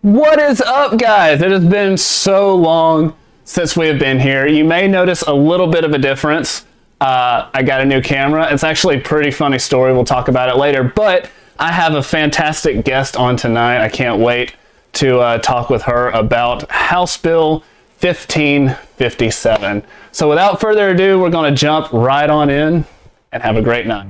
What is up, guys? It has been so long since we have been here. You may notice a little bit of a difference. I got a new camera. It's actually a pretty funny story. We'll talk about it later. But I have a fantastic guest on tonight. I can't wait to talk with her about House Bill 1557. So without further ado, we're going to jump right on in and have a great night.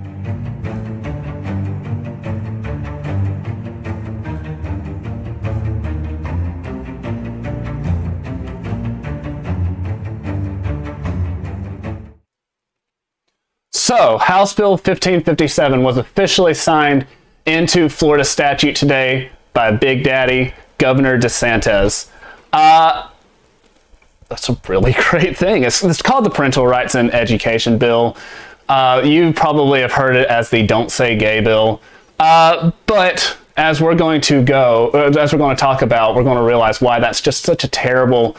So, House Bill 1557 was officially signed into Florida statute today by Big Daddy, Governor DeSantis. That's a really great thing. It's called the Parental Rights in Education Bill. You probably have heard it as the Don't Say Gay Bill. But as we're going to talk about, we're going to realize why that's just such a terrible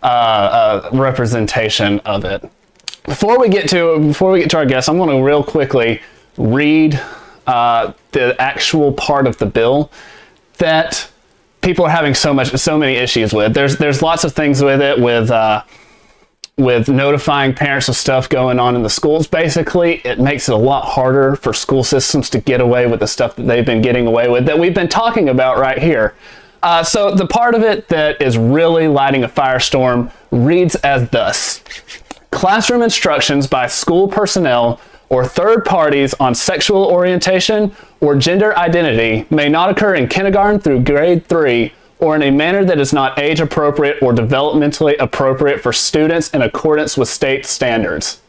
representation of it. Before we get to our guests, I'm going to real quickly read the actual part of the bill that people are having so many issues with. There's lots of things with it, with notifying parents of stuff going on in the schools. Basically, it makes it a lot harder for school systems to get away with the stuff that they've been getting away with that we've been talking about right here. So the part of it that is really lighting a firestorm reads as thus. Classroom instructions by school personnel or third parties on sexual orientation or gender identity may not occur in kindergarten through grade 3 or in a manner that is not age appropriate or developmentally appropriate for students in accordance with state standards.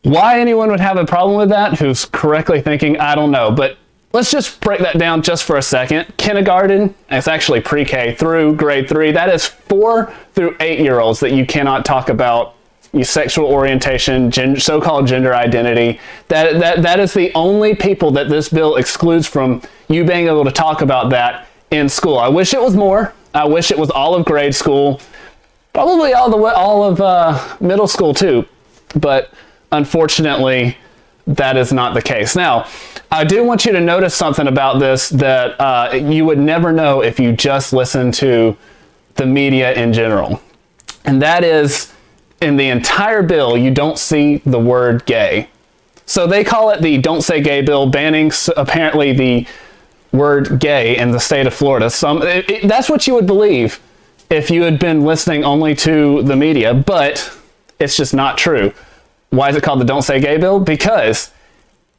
Why anyone would have a problem with that, who's correctly thinking, I don't know, but let's just break that down just for a second. Kindergarten, it's actually pre-K through grade 3, that is 4 through 8-year-olds that you cannot talk about your sexual orientation, so-called gender identity. That is the only people that this bill excludes from you being able to talk about that in school. I wish it was more. I wish it was all of grade school, probably all of middle school too, but unfortunately, that is not the case. Now, I do want you to notice something about this that you would never know if you just listen to the media in general. And that is, in the entire bill, you don't see the word gay. So they call it the Don't Say Gay Bill, banning apparently the word gay in the state of Florida. That's what you would believe if you had been listening only to the media, but it's just not true. Why is it called the Don't Say Gay Bill? Because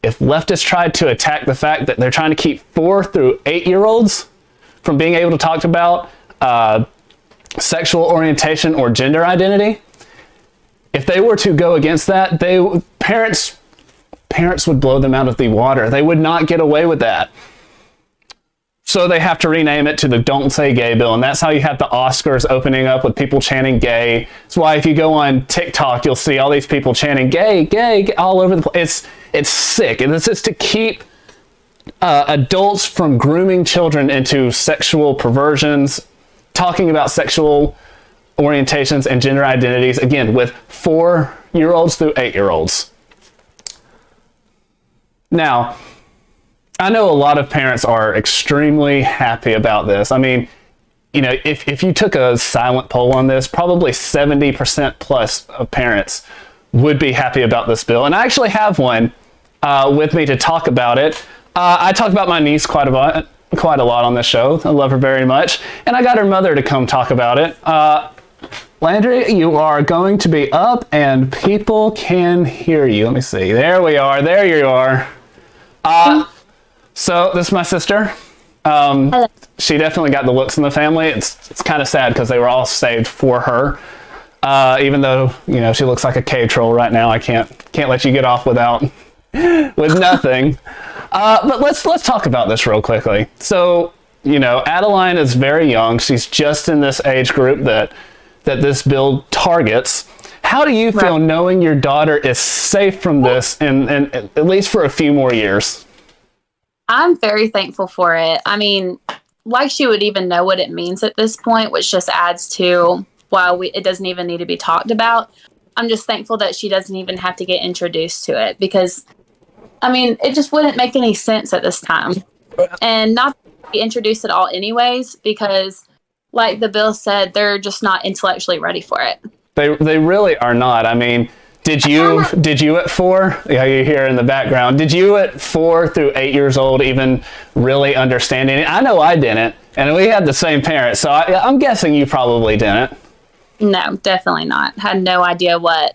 if leftists tried to attack the fact that they're trying to keep 4 through 8-year-olds from being able to talk about sexual orientation or gender identity, if they were to go against that, parents would blow them out of the water. They would not get away with that. So they have to rename it to the Don't Say Gay Bill, and that's how you have the Oscars opening up with people chanting gay. That's why if you go on TikTok, you'll see all these people chanting gay, gay, gay all over the place. It's sick, and this is to keep adults from grooming children into sexual perversions, talking about sexual orientations and gender identities, again, with 4-year-olds through 8-year-olds. Now, I know a lot of parents are extremely happy about this. I mean, you know, if you took a silent poll on this, probably 70% plus of parents would be happy about this bill. And I actually have one with me to talk about it. I talk about my niece quite a lot on this show. I love her very much. And I got her mother to come talk about it. Landry, you are going to be up and people can hear you. Let me see. There we are. There you are. So this is my sister. Hello. She definitely got the looks in the family. It's kind of sad because they were all saved for her. Even though, you know, she looks like a cave troll right now. I can't let you get off with nothing. But let's talk about this real quickly. So, you know, Adeline is very young. She's just in this age group that this bill targets. How do you feel knowing your daughter is safe from this and at least for a few more years? I'm very thankful for it. I mean, like she would even know what it means at this point, which just adds to why it doesn't even need to be talked about. I'm just thankful that she doesn't even have to get introduced to it because, I mean, it just wouldn't make any sense at this time. And not introduce it all anyways, because like the bill said, they're just not intellectually ready for it. They really are not. I mean, did you at 4? Yeah, you hear in the background. Did you at 4 through 8 years old even really understand it? I know I didn't, and we had the same parents, so I'm guessing you probably didn't. No, definitely not. Had no idea what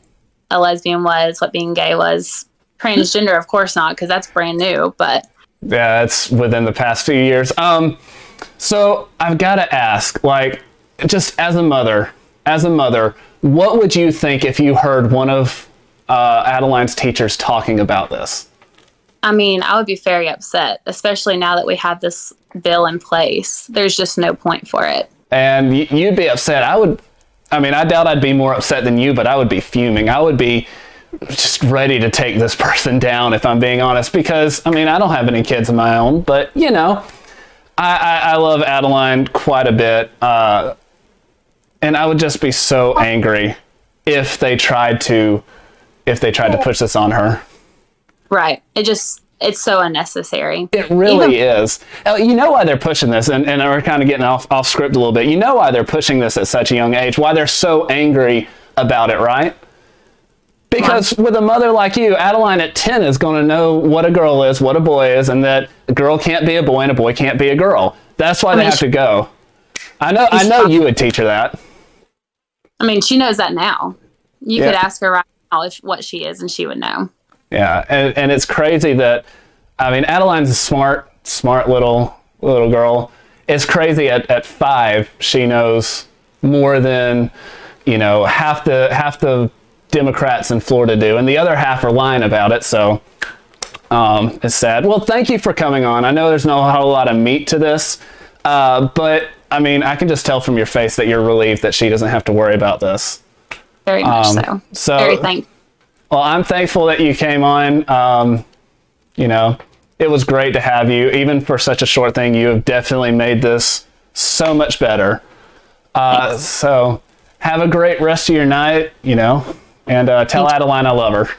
a lesbian was, what being gay was. Transgender, of course not, because that's brand new, but yeah, it's within the past few years. So I've got to ask, like, just as a mother, what would you think if you heard one of Adeline's teachers talking about this? I mean, I would be very upset, especially now that we have this bill in place. There's just no point for it. And you'd be upset. I doubt I'd be more upset than you, but I would be fuming. I would be just ready to take this person down, if I'm being honest, because, I mean, I don't have any kids of my own, but, you know, I love Adeline quite a bit, and I would just be so angry if they tried to push this on her. Right. It's so unnecessary. It really is. You know why they're pushing this, and we're kind of getting off script a little bit. You know why they're pushing this at such a young age, why they're so angry about it, right? Because with a mother like you, Adeline at 10 is going to know what a girl is, what a boy is, and that a girl can't be a boy and a boy can't be a girl. That's why they have to go. I know you would teach her that. I mean, she knows that now. You could ask her right now what she is, and she would know. Yeah, and it's crazy that, I mean, Adeline's a smart little girl. It's crazy at 5 she knows more than, you know, half the Democrats in Florida do, and the other half are lying about it. So it's sad. Well, thank you for coming on. I know there's no whole lot of meat to this, but I mean, I can just tell from your face that you're relieved that she doesn't have to worry about this. Very much so. So very thankful. Well, I'm thankful that you came on. You know, it was great to have you. Even for such a short thing, you have definitely made this so much better. So have a great rest of your night, you know, and tell Adeline I love her.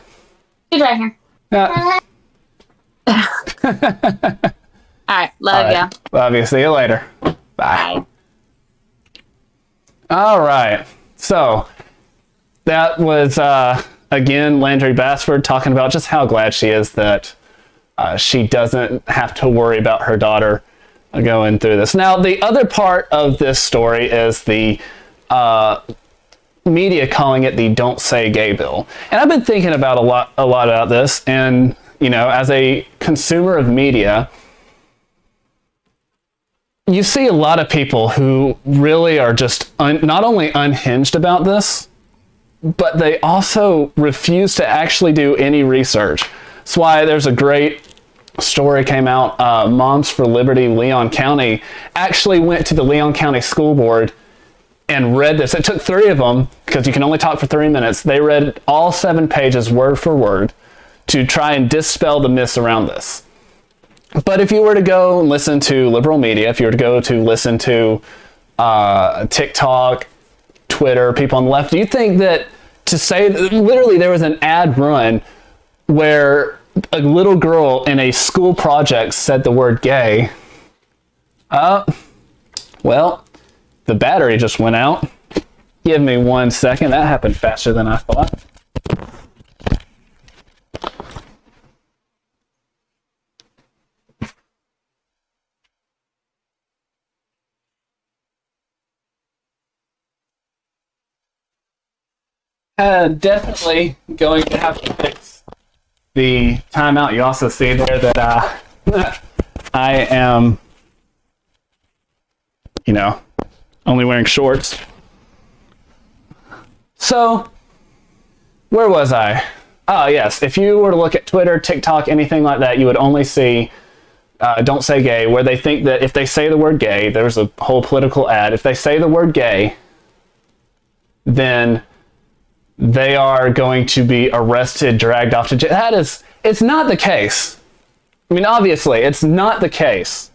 She's right here. All right. Love ya. Love you. See you later. Bye. All right. So that was, again, Landry Bassford talking about just how glad she is that she doesn't have to worry about her daughter going through this. Now, the other part of this story is the media calling it the Don't Say Gay bill. And I've been thinking about a lot about this. And, you know, as a consumer of media, you see a lot of people who really are just not only unhinged about this, but they also refuse to actually do any research. That's why there's a great story came out. Moms for Liberty Leon County actually went to the Leon County School Board and read this. It took 3 of them, because you can only talk for 3 minutes. They read all 7 pages word for word to try and dispel the myths around this. But if you were to go and listen to liberal media, if you were to go to listen to TikTok, Twitter, people on the left, do you think that to say, literally there was an ad run where a little girl in a school project said the word gay? Well, the battery just went out. Give me 1 second. That happened faster than I thought. Definitely going to have to fix the timeout. You also see there that I am, you know, only wearing shorts. So, where was I? Oh, yes. If you were to look at Twitter, TikTok, anything like that, you would only see Don't Say Gay, where they think that if they say the word gay, there's a whole political ad. If they say the word gay, then they are going to be arrested, dragged off to jail. It's not the case. I mean, obviously, it's not the case.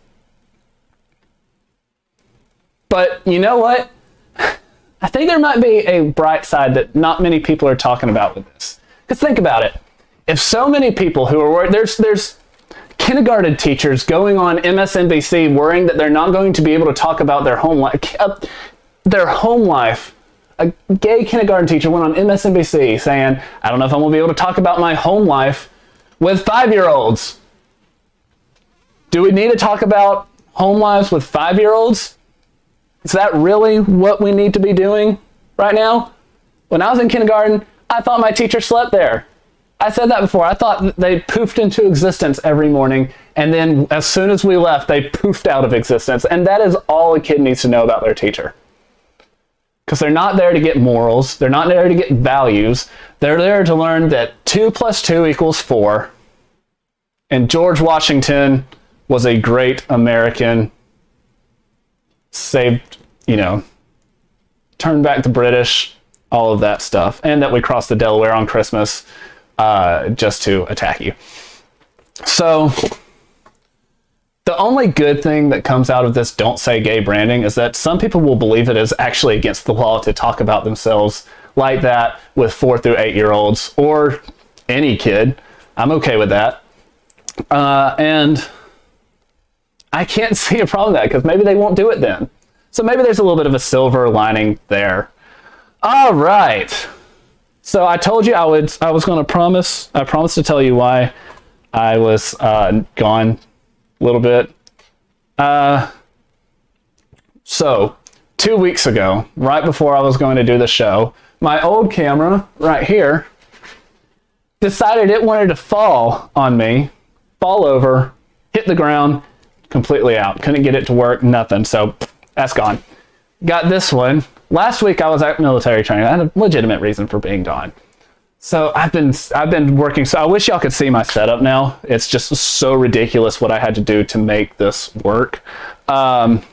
But you know what? I think there might be a bright side that not many people are talking about with this. Because think about it. If so many people who are worried, there's kindergarten teachers going on MSNBC worrying that they're not going to be able to talk about their home life. A gay kindergarten teacher went on MSNBC saying, I don't know if I'm going to be able to talk about my home life with 5-year-olds. Do we need to talk about home lives with 5-year-olds? Is that really what we need to be doing right now? When I was in kindergarten, I thought my teacher slept there. I said that before. I thought they poofed into existence every morning, and then as soon as we left, they poofed out of existence. And that is all a kid needs to know about their teacher. Because they're not there to get morals. They're not there to get values. They're there to learn that 2 + 2 = 4. And George Washington was a great American. Saved, turned back the British, all of that stuff. And that we crossed the Delaware on Christmas just to attack you. So the only good thing that comes out of this Don't Say Gay branding is that some people will believe it is actually against the law to talk about themselves like that with 4 through 8-year-olds or any kid. I'm okay with that. And I can't see a problem with that because maybe they won't do it then. So maybe there's a little bit of a silver lining there. All right. So I told you I was going to promise. I promised to tell you why I was gone a little bit. So 2 weeks ago, right before I was going to do the show, my old camera right here decided it wanted to fall on me, fall over, hit the ground, completely out. Couldn't get it to work, nothing. So that's gone. Got this one. Last week I was at military training. I had a legitimate reason for being gone. So I've been working. So I wish y'all could see my setup now. It's just so ridiculous what I had to do to make this work. But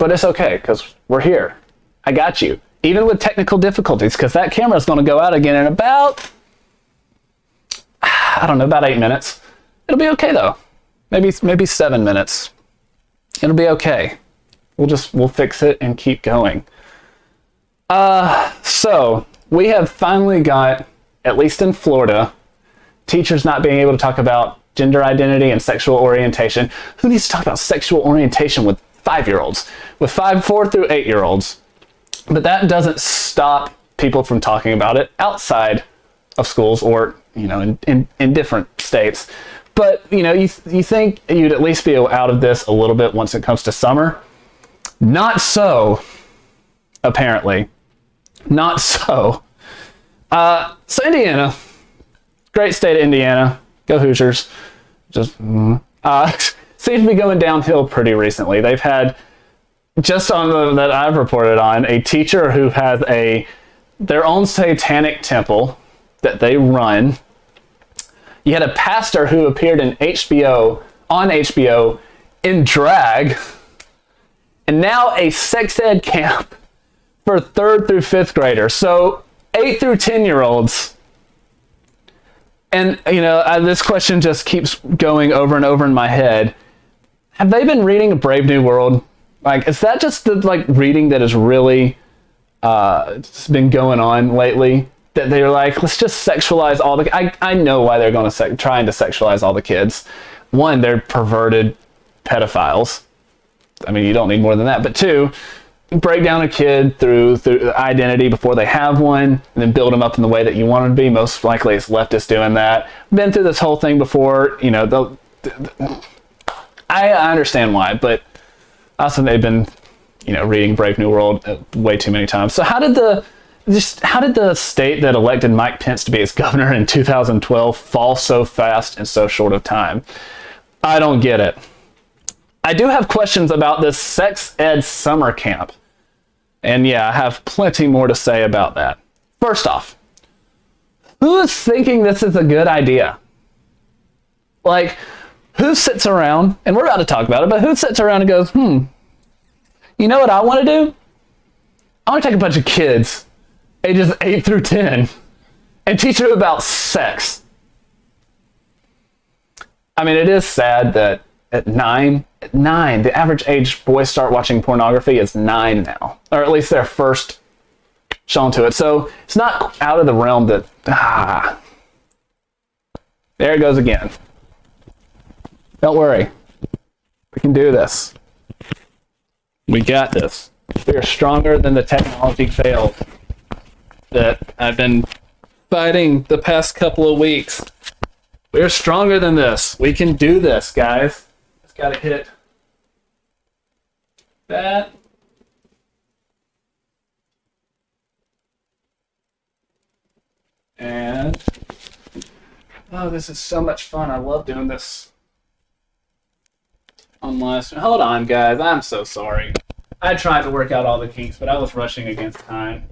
it's okay because we're here. I got you. Even with technical difficulties, because that camera is going to go out again in about, I don't know, about 8 minutes. It'll be okay though. Maybe 7 minutes. It'll be okay. We'll fix it and keep going. So we have finally got, at least in Florida, teachers not being able to talk about gender identity and sexual orientation. Who needs to talk about sexual orientation with 5-year-olds? With 4 through 8-year-olds. But that doesn't stop people from talking about it outside of schools or, in different states. But, you think you'd at least be out of this a little bit once it comes to summer. Not so, apparently. Not so. So Indiana, great state of Indiana. Go Hoosiers. Just seems to be going downhill pretty recently. They've had, just on that I've reported on, a teacher who has their own satanic temple that they run. You had a pastor who appeared on HBO in drag, and now a sex ed camp for 3rd through 5th graders. So 8 through 10-year-olds. And, this question just keeps going over and over in my head. Have they been reading A Brave New World? Like, is that just the, reading that has really been going on lately? That they're like, let's just sexualize all the... I know why they're going to trying to sexualize all the kids. One, they're perverted pedophiles. I mean, you don't need more than that. But 2, break down a kid through identity before they have one, and then build them up in the way that you want them to be. Most likely it's leftists doing that. Been through this whole thing before. I understand why, but also they've been, reading Brave New World way too many times. So how did the state that elected Mike Pence to be its governor in 2012 fall so fast in so short of time? I don't get it. I do have questions about this sex ed summer camp. And yeah, I have plenty more to say about that. First off, who is thinking this is a good idea? Who sits around, and we're about to talk about it, but who sits around and goes, you know what I want to do? I want to take a bunch of kids, ages 8 through 10, and teach them about sex. I mean, it is sad that at 9, the average age boys start watching pornography is 9 now. Or at least they're first shown to it. So it's not out of the realm that, there it goes again. Don't worry. We can do this. We got this. We are stronger than the technology failed that I've been fighting the past couple of weeks. We are stronger than this. We can do this, guys. Just gotta hit that. And oh, this is so much fun. I love doing this on live stream. Hold on, guys. I'm so sorry. I tried to work out all the kinks, but I was rushing against time.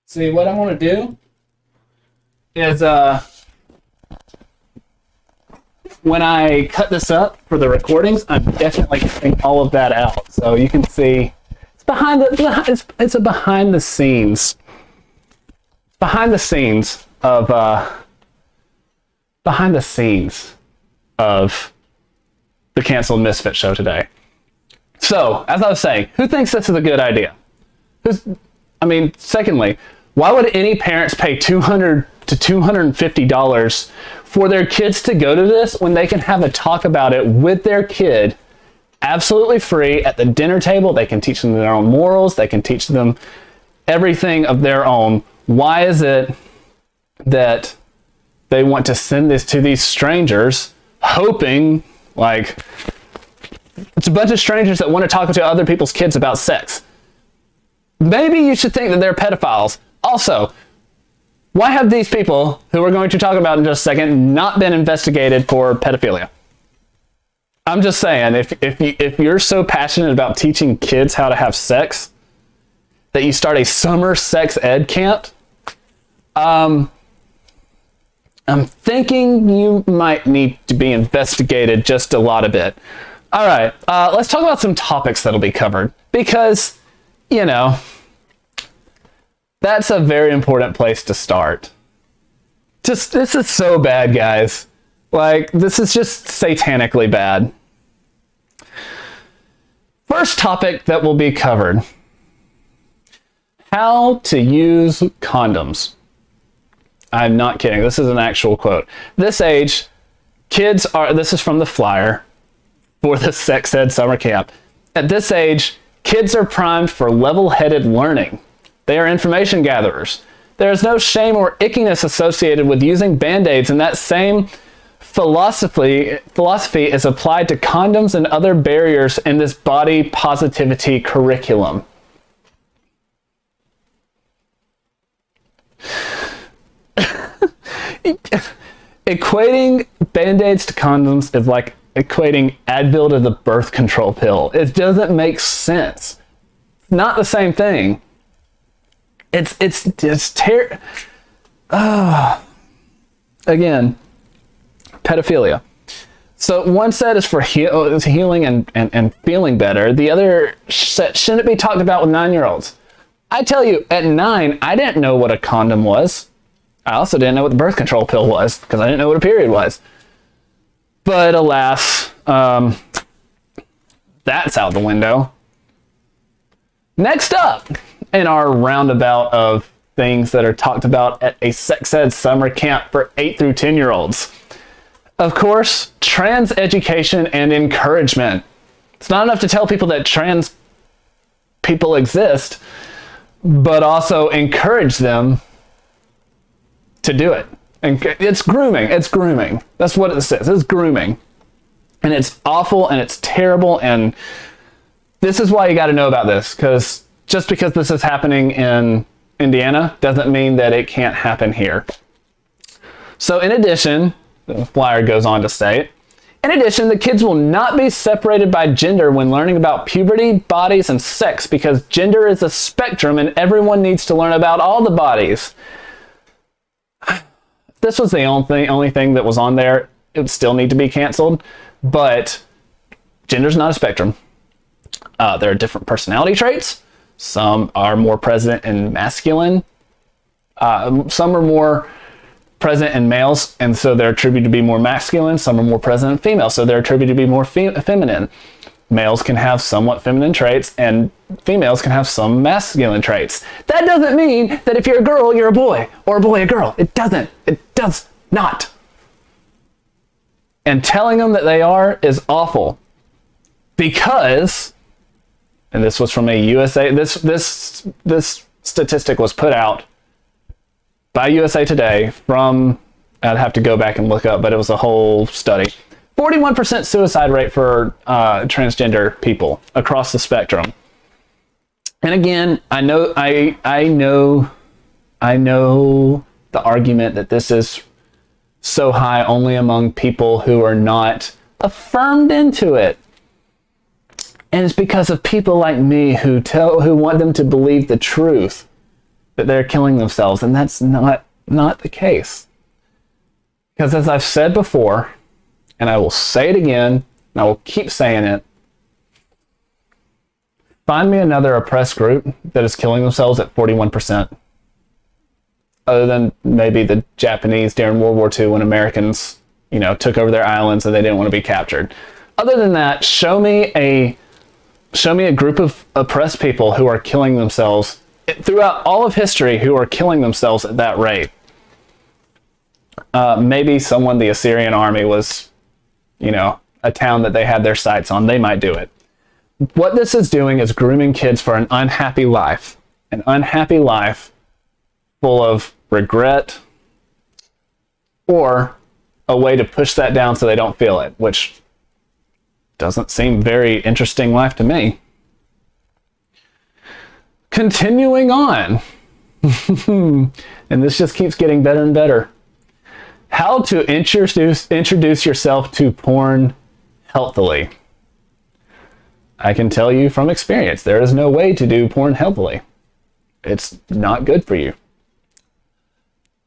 See, what I want to do is when I cut this up for the recordings, I'm definitely cutting all of that out, so you can see it's behind the it's a behind the scenes of the canceled Misfit show today. So, as I was saying, who thinks this is a good idea? Secondly, why would any parents pay $200 to $250 for their kids to go to this when they can have a talk about it with their kid absolutely free at the dinner table? They can teach them their own morals. They can teach them everything of their own. Why is it that they want to send this to these strangers, hoping, like, it's a bunch of strangers that want to talk to other people's kids about sex? Maybe you should think that they're pedophiles. Also, why have these people, who we're going to talk about in just a second, not been investigated for pedophilia? I'm just saying, if you're so passionate about teaching kids how to have sex that you start a summer sex ed camp, I'm thinking you might need to be investigated just a lot of bit. All right, let's talk about some topics that'll be covered, because, you know, that's a very important place to start. This is so bad, guys. Like, this is just satanically bad. First topic that will be covered: how to use condoms. I'm not kidding. This is an actual quote. This age, this is from the flyer for the sex ed summer camp. At this age, kids are primed for level-headed learning. They are information gatherers. There is no shame or ickiness associated with using Band-Aids, and that same philosophy is applied to condoms and other barriers in this body positivity curriculum. Equating Band-Aids to condoms is like equating Advil to the birth control pill. It doesn't make sense. It's not the same thing. Again, pedophilia. So one set is for healing and feeling better. The other set shouldn't be talked about with 9-year-olds. I tell you, at 9, I didn't know what a condom was. I also didn't know what the birth control pill was, because I didn't know what a period was. But alas, that's out the window. Next up in our roundabout of things that are talked about at a sex ed summer camp for 8 through 10-year-olds. Of course, trans education and encouragement. It's not enough to tell people that trans people exist, but also encourage them to do it. And it's grooming. It's grooming. That's what it says. It's grooming. And it's awful and it's terrible. And this is why you got to know about this, because just because this is happening in Indiana doesn't mean that it can't happen here. So in addition, the flyer goes on to say, in addition, the kids will not be separated by gender when learning about puberty, bodies, and sex, because gender is a spectrum and everyone needs to learn about all the bodies. If this was the only thing that was on there, it would still need to be canceled, but gender's not a spectrum. There are different personality traits. Some are more present in masculine. Some are more present in males, and so they're attributed to be more masculine. Some are more present in females, so they're attributed to be more feminine. Males can have somewhat feminine traits, and females can have some masculine traits. That doesn't mean that if you're a girl, you're a boy, or a boy, a girl. It doesn't. It does not. And telling them that they are is awful, because, and this was from a USA, this statistic was put out by USA Today from, I'd have to go back and look up, but it was a whole study. 41% suicide rate for transgender people across the spectrum. And again, I know the argument that this is so high only among people who are not affirmed into it. And it's because of people like me who want them to believe the truth that they're killing themselves, and that's not the case. Because as I've said before, and I will say it again, and I will keep saying it, find me another oppressed group that is killing themselves at 41%. Other than maybe the Japanese during World War II when Americans, took over their islands and they didn't want to be captured. Other than that, show me a group of oppressed people who are killing themselves throughout all of history, who are killing themselves at that rate. Maybe the Assyrian army was, a town that they had their sights on. They might do it. What this is doing is grooming kids for an unhappy life full of regret, or a way to push that down so they don't feel it, which doesn't seem very interesting life to me. Continuing on, and this just keeps getting better and better. How to introduce yourself to porn healthily. I can tell you from experience, there is no way to do porn healthily. It's not good for you.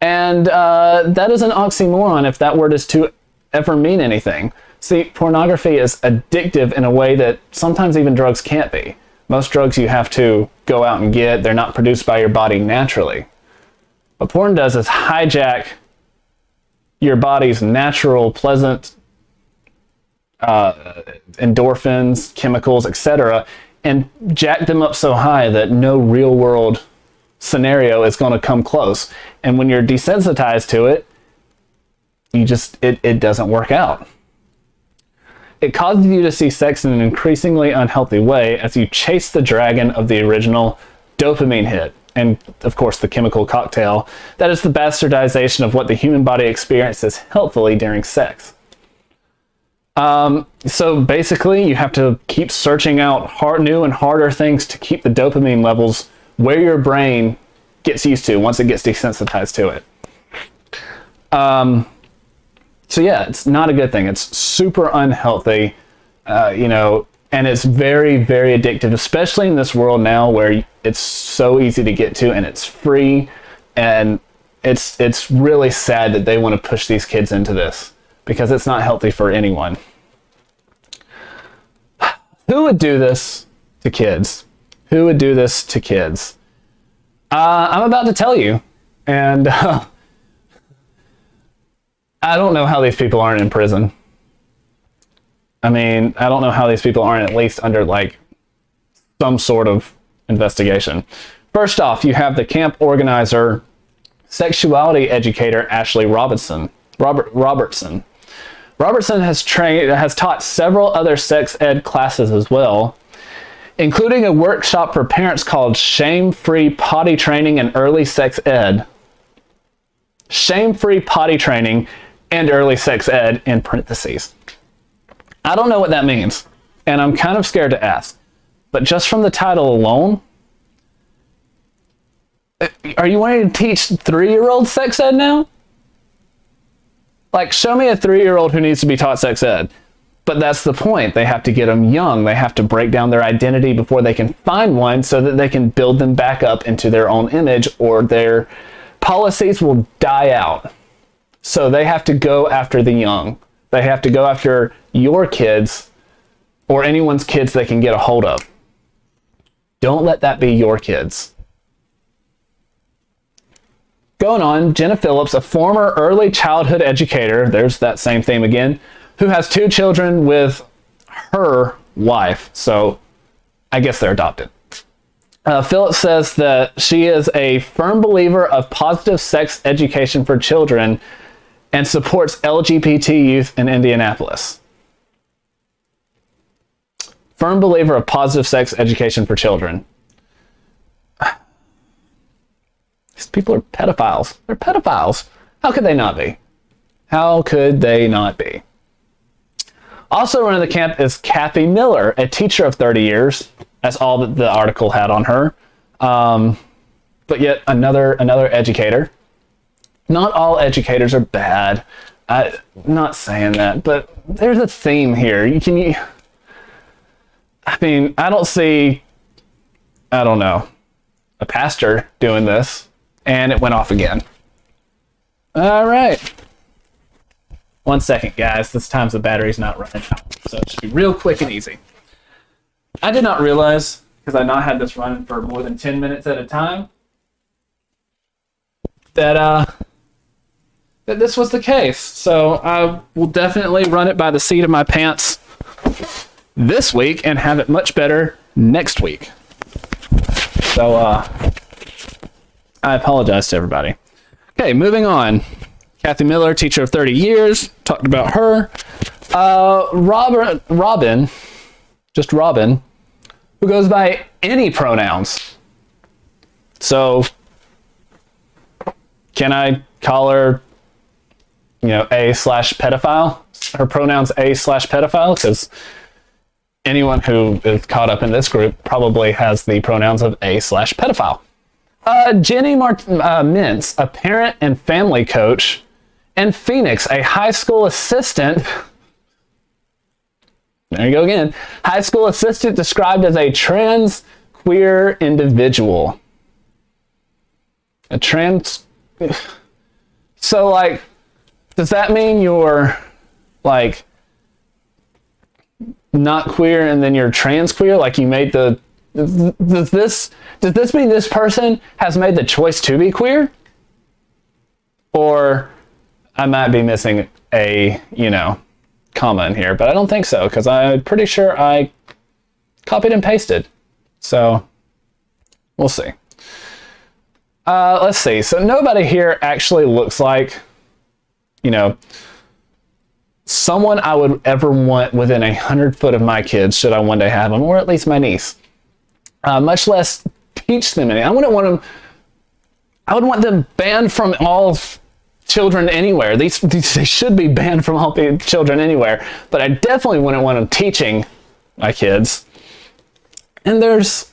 And that is an oxymoron if that word is to ever mean anything. See, pornography is addictive in a way that sometimes even drugs can't be. Most drugs you have to go out and get. They're not produced by your body naturally. What porn does is hijack your body's natural, pleasant endorphins, chemicals, etc., and jack them up so high that no real world scenario is going to come close. And when you're desensitized to it, it doesn't work out. It causes you to see sex in an increasingly unhealthy way as you chase the dragon of the original dopamine hit. And of course, the chemical cocktail that is the bastardization of what the human body experiences healthfully during sex. So basically, you have to keep searching out new and harder things to keep the dopamine levels where your brain gets used to once it gets desensitized to it. So yeah, it's not a good thing. It's super unhealthy, and it's very, very addictive, especially in this world now where it's so easy to get to and it's free. And it's really sad that they want to push these kids into this because it's not healthy for anyone. Who would do this to kids? Who would do this to kids? I'm about to tell you, and I don't know how these people aren't in prison. I mean, I don't know how these people aren't at least under some sort of investigation. First off, you have the camp organizer, sexuality educator Ashley Robertson. Robertson has taught several other sex ed classes as well, including a workshop for parents called Shame-Free Potty Training and Early Sex Ed. Shame-Free Potty Training and Early Sex Ed in parentheses. I don't know what that means, and I'm kind of scared to ask. But just from the title alone, are you wanting to teach 3-year-old sex ed now? Show me a 3-year-old who needs to be taught sex ed. But that's the point. They have to get them young. They have to break down their identity before they can find one so that they can build them back up into their own image, or their policies will die out. So they have to go after the young. They have to go after your kids or anyone's kids they can get a hold of. Don't let that be your kids. Going on, Jenna Phillips, a former early childhood educator, there's that same theme again, who has 2 children with her wife. So I guess they're adopted. Phillips says that she is a firm believer of positive sex education for children and supports LGBT youth in Indianapolis. Firm believer of positive sex education for children. These people are pedophiles. They're pedophiles. How could they not be? How could they not be? Also running the camp is Kathy Miller, a teacher of 30 years. That's all that the article had on her. But yet another educator. Not all educators are bad. I'm not saying that, but there's a theme here. I don't see, I don't know, a pastor doing this, and it went off again. All right. 1 second, guys. This time the battery's not running out, so it should be real quick and easy. I did not realize, because I've not had this running for more than 10 minutes at a time, that this was the case. So I will definitely run it by the seat of my pants this week and have it much better next week. So I apologize to everybody. Okay, moving on. Kathy Miller, teacher of 30 years, talked about her. Robin, just Robin, who goes by any pronouns. So can I call her, A/pedophile? Her pronouns A/pedophile? Because anyone who is caught up in this group probably has the pronouns of A/pedophile. Jenny Mintz, a parent and family coach, and Phoenix, a high school assistant. There you go again. High school assistant described as a trans queer individual. So, like, does that mean you're, like, not queer and then you're trans queer? Like, you made the... Does this mean this person has made the choice to be queer? Or I might be missing a, comma in here, but I don't think so, because I'm pretty sure I copied and pasted. So we'll see. Let's see. So nobody here actually looks like, someone I would ever want within 100 foot of my kids, should I one day have them, or at least my niece. Much less teach them anything. I would want them banned from all children anywhere. They should be banned from all children anywhere, but I definitely wouldn't want them teaching my kids. And there's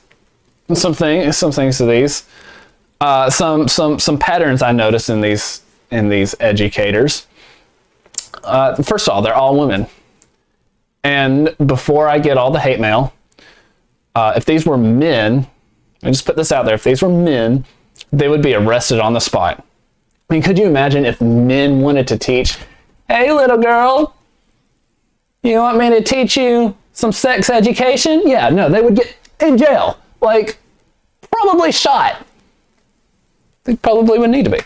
some things to these. Some patterns I noticed in these educators. First of all, they're all women. And before I get all the hate mail, if these were men, I just put this out there, if these were men, they would be arrested on the spot. I mean, could you imagine if men wanted to teach, hey, little girl, you want me to teach you some sex education? Yeah, no, they would get in jail. Like, probably shot. They probably would need to be.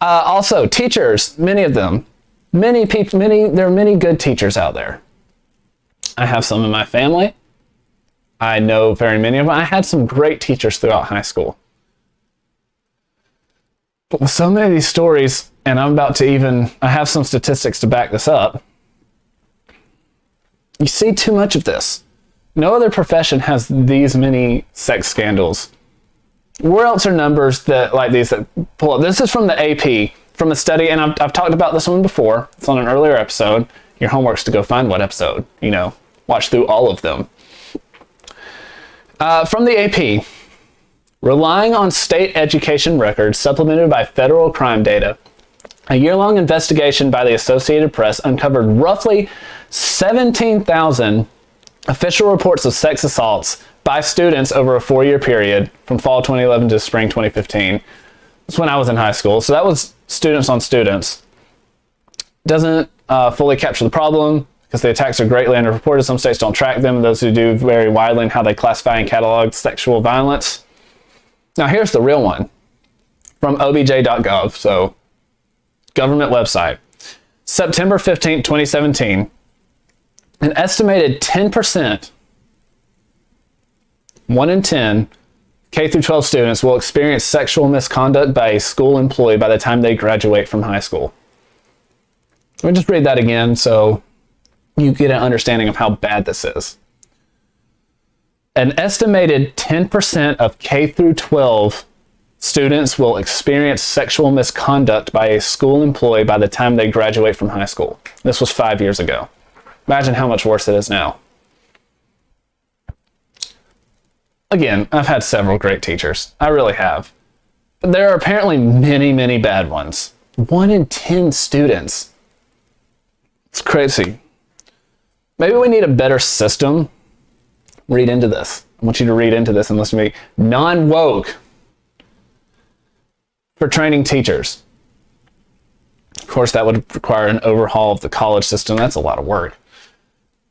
Also, teachers, many of them, there are many good teachers out there. I have some in my family. I know very many of them. I had some great teachers throughout high school. But with so many of these stories, and I have some statistics to back this up, you see too much of this. No other profession has these many sex scandals. Where else are numbers like these that pull up? This is from the AP, from a study, and I've talked about this one before. It's on an earlier episode. Your homework's to go find what episode, watch through all of them. From the AP, relying on state education records supplemented by federal crime data, a year-long investigation by the Associated Press uncovered roughly 17,000 official reports of sex assaults by students over a 4-year period from fall 2011 to spring 2015. That's when I was in high school. So that was students on students. Doesn't fully capture the problem because the attacks are greatly underreported. Some states don't track them, and those who do vary widely in how they classify and catalog sexual violence. Now here's the real one. from obj.gov, so government website. September 15th, 2017, an estimated 10%, 1 in 10, K through 12 students will experience sexual misconduct by a school employee by the time they graduate from high school. Let me just read that again so you get an understanding of how bad this is. An estimated 10% of K through 12 students will experience sexual misconduct by a school employee by the time they graduate from high school. This was 5 years ago. Imagine how much worse it is now. Again, I've had several great teachers. I really have. But there are apparently many, many bad ones. 1 in 10 students. It's crazy. Maybe we need a better system. Read into this. I want you to read into this and listen to me. Non-woke for training teachers. Of course, that would require an overhaul of the college system. That's a lot of work.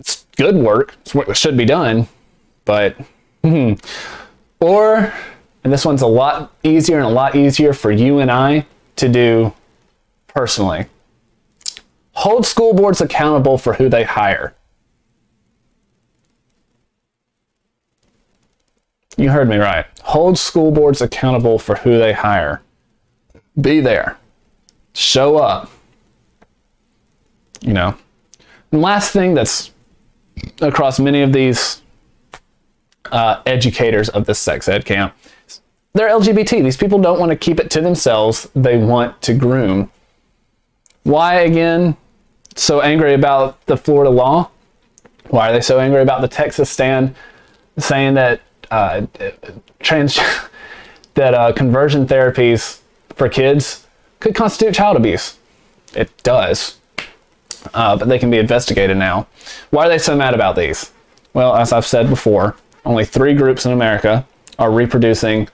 It's good work. It's what should be done. But, or, and this one's a lot easier and a lot easier for you and I to do personally. Hold school boards accountable for who they hire. You heard me right. Hold school boards accountable for who they hire. Be there. Show up. You know. And last thing that's across many of these educators of this sex ed camp, they're LGBT. These people don't want to keep it to themselves. They want to groom. Why, again, so angry about the Florida law? Why are they so angry about the Texas stand saying that conversion therapies for kids could constitute child abuse? It does, but they can be investigated now. Why are they so mad about these? Well, as I've said before, only 3 groups in America are reproducing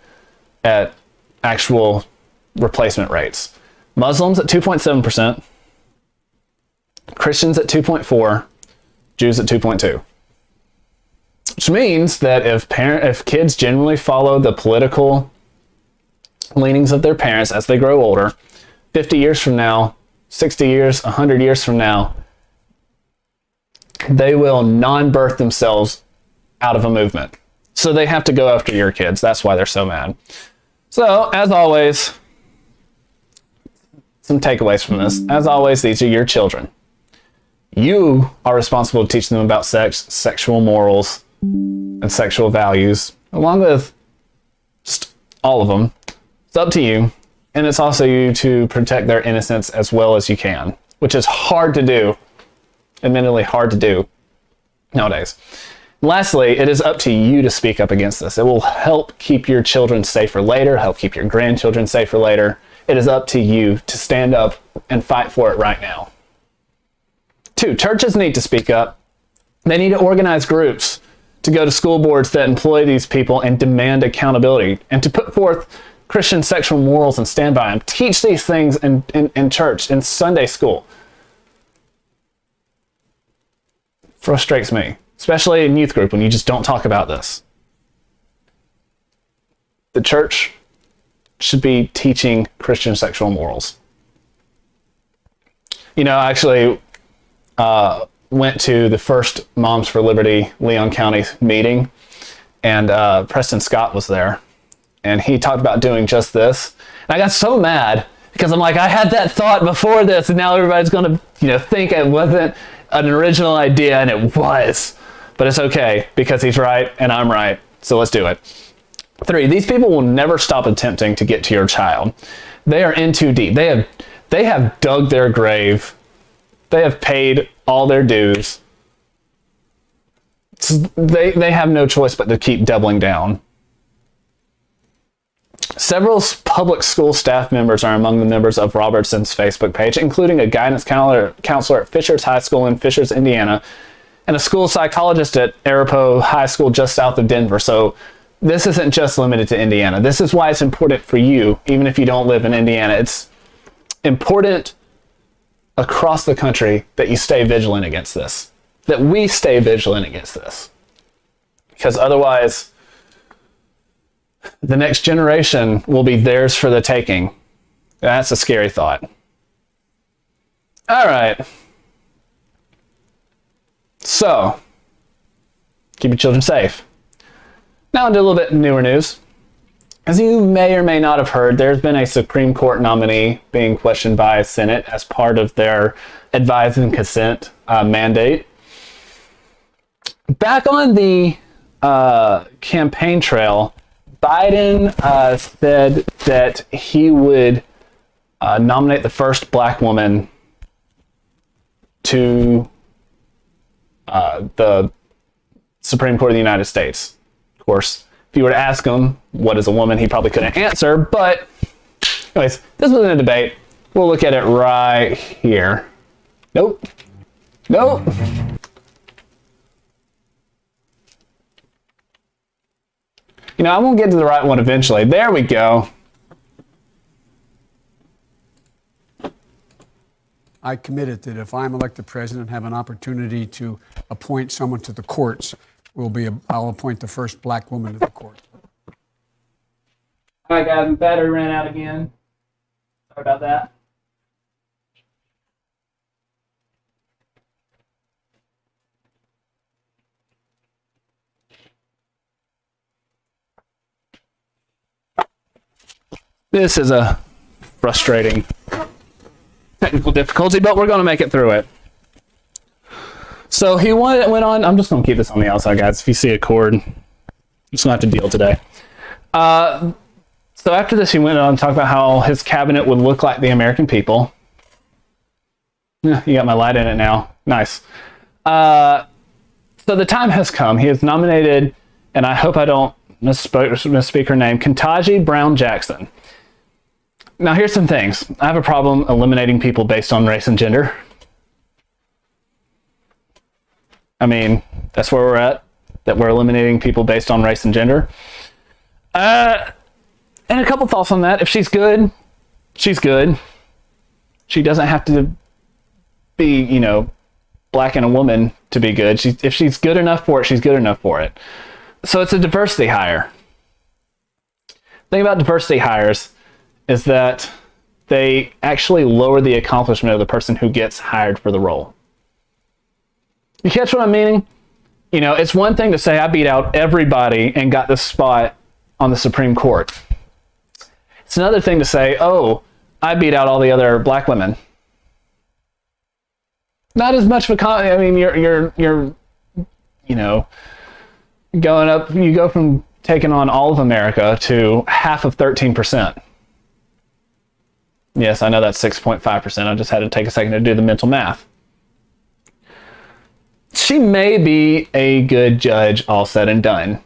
at actual replacement rates. Muslims at 2.7%, Christians at 2.4%, Jews at 2.2%. Which means that if kids generally follow the political leanings of their parents as they grow older, 50 years from now, 60 years, 100 years from now, they will non-birth themselves out of a movement. So they have to go after your kids. That's why they're so mad. So, as always, some takeaways from this. As always, these are your children. You are responsible to teach them about sex, sexual morals, and sexual values, along with just all of them. It's up to you, and it's also you to protect their innocence as well as you can, which is hard to do, admittedly hard to do nowadays. Lastly, it is up to you to speak up against this. It will help keep your children safer later, help keep your grandchildren safer later. It is up to you to stand up and fight for it right now. 2, churches need to speak up. They need to organize groups to go to school boards that employ these people and demand accountability, and to put forth Christian sexual morals and stand by them. Teach these things in church, in Sunday school. Frustrates me, especially in youth group when you just don't talk about this. The church should be teaching Christian sexual morals. You know, I actually went to the first Moms for Liberty Leon County meeting, and Preston Scott was there, and he talked about doing just this. And I got so mad because I'm like, I had that thought before this, and now everybody's going to, think it wasn't an original idea, and it was. But it's okay because he's right and I'm right. So let's do it. 3, these people will never stop attempting to get to your child. They are in too deep. They have dug their grave. They have paid all their dues. They have no choice but to keep doubling down. Several public school staff members are among the members of Robertson's Facebook page, including a guidance counselor at Fishers High School in Fishers, Indiana, and a school psychologist at Arapahoe High School just south of Denver. So this isn't just limited to Indiana. This is why it's important for you, even if you don't live in Indiana. It's important across the country that you stay vigilant against this, that we stay vigilant against this, because otherwise the next generation will be theirs for the taking. That's a scary thought. All right. So, keep your children safe. Now into a little bit newer news. As you may or may not have heard, there's been a Supreme Court nominee being questioned by Senate as part of their advise and consent mandate. Back on the campaign trail, Biden said that he would nominate the first black woman to the Supreme Court of the United States. Of course, if you were to ask him what is a woman, he probably couldn't answer. But anyways, this wasn't a debate. We'll look at it right here. Nope. Nope. You know, I won't get to the right one eventually. There we go. I committed that if I'm elected president and have an opportunity to appoint someone to the courts, I'll appoint the first black woman to the court. All right, guys, my battery ran out again. Sorry about that. This is a frustrating technical difficulty, but we're going to make it through it. So he went on. I'm just going to keep this on the outside, guys. If you see a cord, I'm just going to have to deal today. So after this, he went on to talk about how his cabinet would look like the American people. Yeah, you got my light in it now. Nice. So the time has come. He has nominated, and I hope I don't misspeak her name, Ketanji Brown Jackson. Now, here's some things. I have a problem eliminating people based on race and gender. I mean, that's where we're at, that we're eliminating people based on race and gender. And a couple thoughts on that. If she's good, she's good. She doesn't have to be, you know, black and a woman to be good. If she's good enough for it, she's good enough for it. So it's a diversity hire. The thing about diversity hires is that they actually lower the accomplishment of the person who gets hired for the role. You catch what I'm meaning? You know, it's one thing to say I beat out everybody and got this spot on the Supreme Court. It's another thing to say, oh, I beat out all the other black women. Not as much of a I mean, you're you know, going up. You go from taking on all of America to half of 13%. Yes, I know that's 6.5%. I just had to take a second to do the mental math. She may be a good judge, all said and done.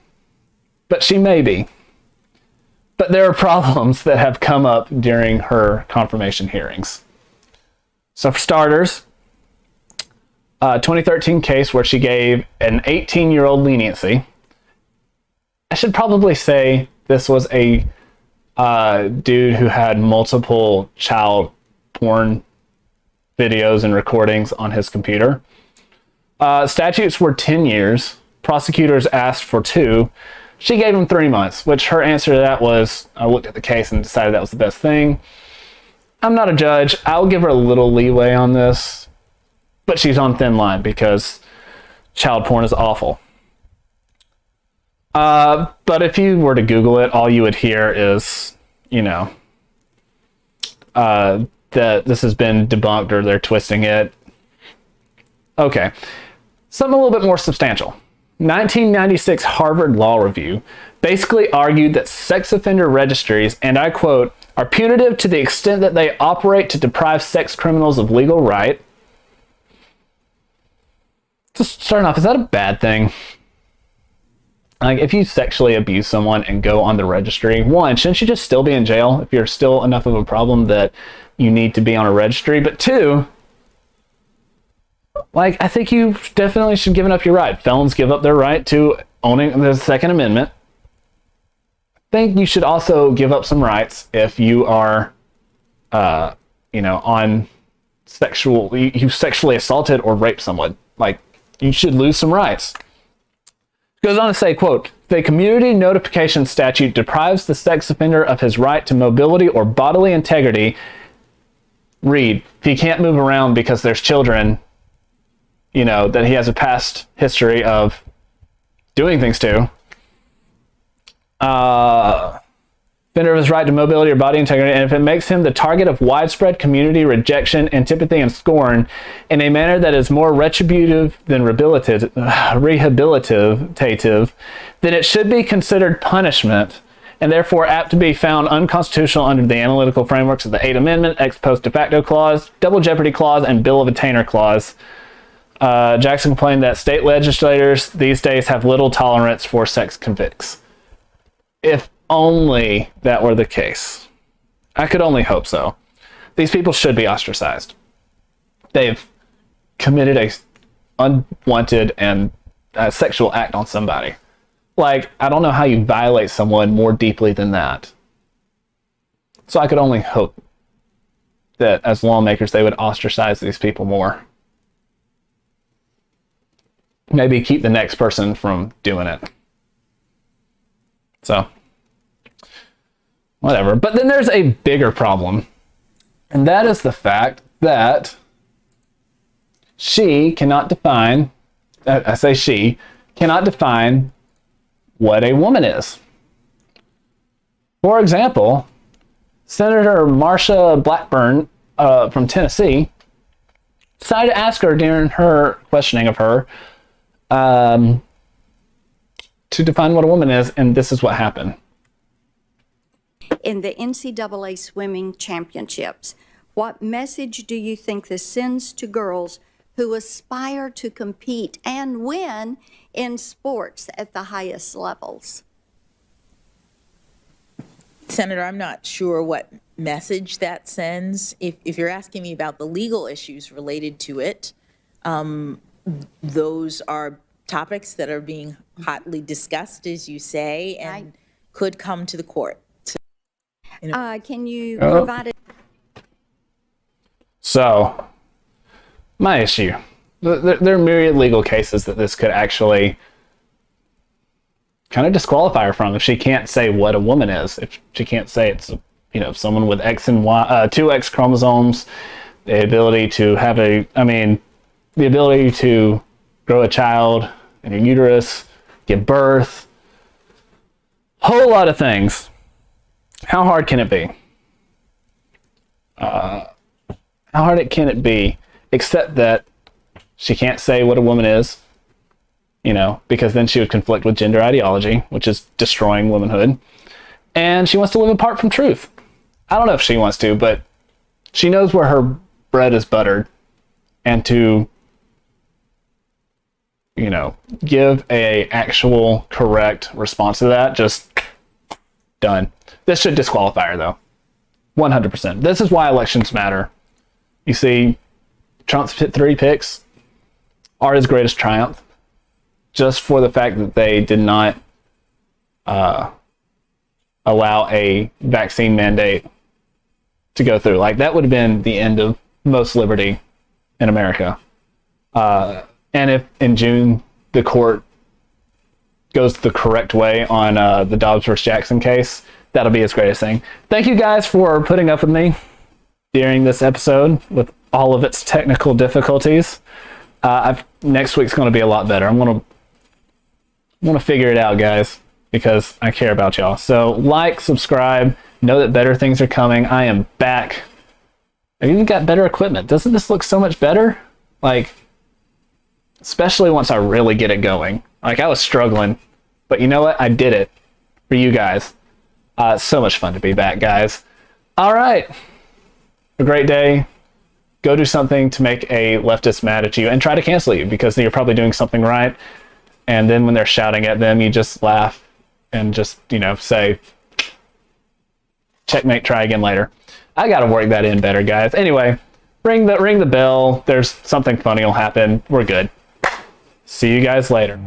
But she may be. But there are problems that have come up during her confirmation hearings. So for starters, a 2013 case where she gave an 18-year-old leniency. I should probably say this was a dude who had multiple child porn videos and recordings on his computer. Statutes were 10 years. Prosecutors asked for 2. She gave him 3 months, which her answer to that was, I looked at the case and decided that was the best thing. I'm not a judge. I'll give her a little leeway on this, but she's on thin line because child porn is awful. But if you were to Google it, all you would hear is, you know, that this has been debunked or they're twisting it. Okay. Something a little bit more substantial. 1996 Harvard Law Review basically argued that sex offender registries, and I quote, are punitive to the extent that they operate to deprive sex criminals of legal right. Just starting off, is that a bad thing? Like, if you sexually abuse someone and go on the registry, one, shouldn't you just still be in jail if you're still enough of a problem that you need to be on a registry? But two, like, I think you definitely should give up your right. Felons give up their right to owning the Second Amendment. I think you should also give up some rights if you are, you know, on you sexually assaulted or raped someone. Like, you should lose some rights. Goes on to say, quote, the community notification statute deprives the sex offender of his right to mobility or bodily integrity. Read, if he can't move around because there's children, you know, that he has a past history of doing things to. Offender of his right to mobility or body integrity, and if it makes him the target of widespread community rejection, antipathy, and scorn in a manner that is more retributive than rehabilitative, then it should be considered punishment, and therefore apt to be found unconstitutional under the analytical frameworks of the 8th Amendment, ex post de facto clause, double jeopardy clause, and bill of attainder clause. Jackson complained that state legislators these days have little tolerance for sex convicts. If only that were the case. I could only hope so. These people should be ostracized. They've committed a unwanted and sexual act on somebody. Like, I don't know how you violate someone more deeply than that. So I could only hope that as lawmakers they would ostracize these people more. Maybe keep the next person from doing it. So, whatever. But then there's a bigger problem. And that is the fact that she cannot define, I say she, cannot define what a woman is. For example, Senator Marsha Blackburn from Tennessee decided to ask her during her questioning of her to define what a woman is, and this is what happened. In the NCAA swimming championships, what message do you think this sends to girls who aspire to compete and win in sports at the highest levels? Senator, I'm not sure what message that sends. If you're asking me about the legal issues related to it, those are topics that are being hotly discussed, as you say, and could come to the court. Can you provide it? So, my issue. There are myriad legal cases that this could actually kind of disqualify her from if she can't say what a woman is. If she can't say it's, you know, someone with X and Y, 2 X chromosomes, the ability to have the ability to grow a child in your uterus, give birth, whole lot of things. How hard can it be? How hard can it be, except that she can't say what a woman is, you know, because then she would conflict with gender ideology, which is destroying womanhood. And she wants to live apart from truth. I don't know if she wants to, but she knows where her bread is buttered. And to, you know, give a actual correct response to that, just done. This should disqualify her, though. 100%. This is why elections matter. You see, Trump's 3 picks are his greatest triumph, just for the fact that they did not allow a vaccine mandate to go through. Like, that would have been the end of most liberty in America. And if in June the court goes the correct way on the Dobbs versus Jackson case, that'll be its greatest thing. Thank you guys for putting up with me during this episode with all of its technical difficulties. Next week's going to be a lot better. I'm going to figure it out, guys, because I care about y'all. So like, subscribe, know that better things are coming. I am back. I've even got better equipment. Doesn't this look so much better? Like, especially once I really get it going. Like, I was struggling, but you know what? I did it for you guys. It's so much fun to be back, guys. All right. A great day. Go do something to make a leftist mad at you and try to cancel you because you're probably doing something right. And then when they're shouting at them, you just laugh and just, you know, say, checkmate, try again later. I got to work that in better, guys. Anyway, ring the bell. There's something funny will happen. We're good. See you guys later.